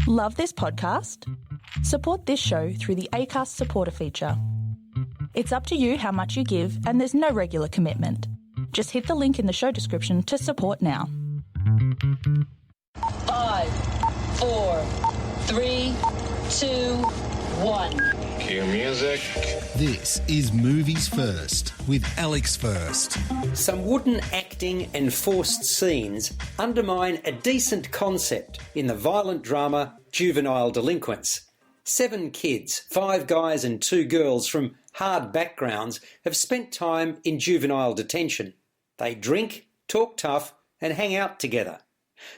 Love this podcast? Support this show through the Acast supporter feature. It's up to you how much you give, and there's no regular commitment. Just hit the link in the show description to support now. 5, 4, 3, 2, 1. Cue music. This is Movies First with Alex First. Some wooden acting and forced scenes undermine a decent concept in the violent drama Juvenile Delinquents. 7 kids, 5 guys and 2 girls from hard backgrounds have spent time in juvenile detention. They drink, talk tough and hang out together.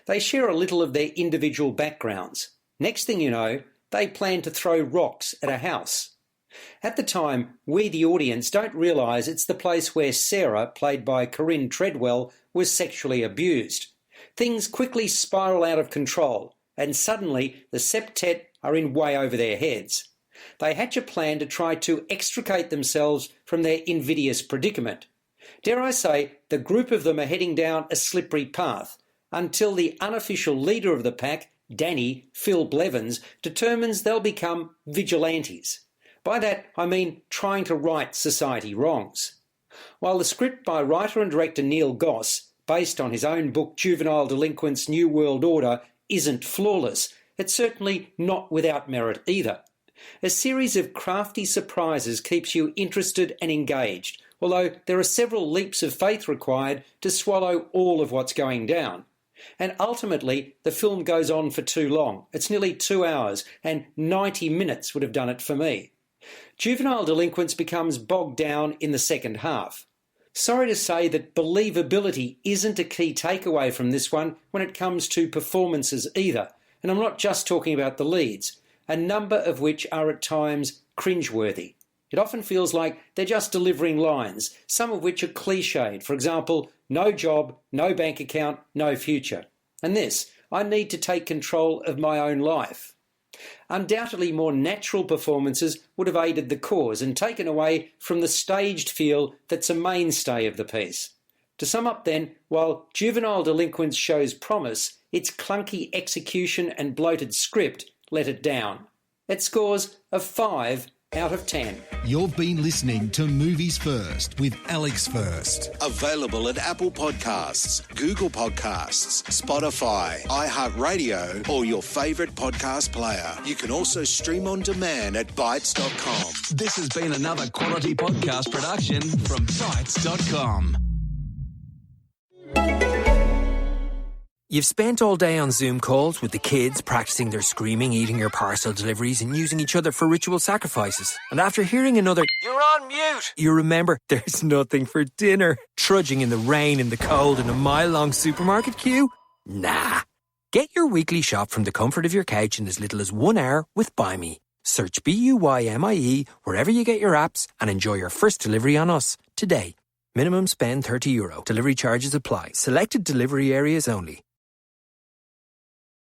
They share a little of their individual backgrounds. Next thing you know, they plan to throw rocks at a house. At the time, we the audience don't realise it's the place where Sarah, played by Corinne Treadwell, was sexually abused. Things quickly spiral out of control, and suddenly the septet are in way over their heads. They hatch a plan to try to extricate themselves from their invidious predicament. Dare I say, the group of them are heading down a slippery path, until the unofficial leader of the pack, Danny, Phil Blevins, determines they'll become vigilantes. By that, I mean trying to right society wrongs. While the script by writer and director Neil Goss, based on his own book Juvenile Delinquents' New World Order, isn't flawless, it's certainly not without merit either. A series of crafty surprises keeps you interested and engaged, although there are several leaps of faith required to swallow all of what's going down. And ultimately, the film goes on for too long. It's nearly 2 hours, and 90 minutes would have done it for me. Juvenile Delinquents becomes bogged down in the second half. Sorry to say that believability isn't a key takeaway from this one when it comes to performances either, and I'm not just talking about the leads, a number of which are at times cringeworthy. It often feels like they're just delivering lines, some of which are cliched. For example, no job, no bank account, no future. And this, I need to take control of my own life. Undoubtedly more natural performances would have aided the cause and taken away from the staged feel that's a mainstay of the piece. To sum up then, while Juvenile Delinquents shows promise, its clunky execution and bloated script let it down. It scores a 5 out of 10. You've been listening to Movies First with Alex First. Available at Apple Podcasts, Google Podcasts, Spotify, iHeartRadio, or your favourite podcast player. You can also stream on demand at Bytes.com. This has been another quality podcast production from Bytes.com. You've spent all day on Zoom calls with the kids, practicing their screaming, eating your parcel deliveries and using each other for ritual sacrifices. And after hearing another, "You're on mute," you remember there's nothing for dinner. Trudging in the rain, in the cold, in a mile-long supermarket queue? Nah. Get your weekly shop from the comfort of your couch in as little as 1 hour with Buy Me. Search BUYMIE wherever you get your apps and enjoy your first delivery on us today. Minimum spend €30. Delivery charges apply. Selected delivery areas only.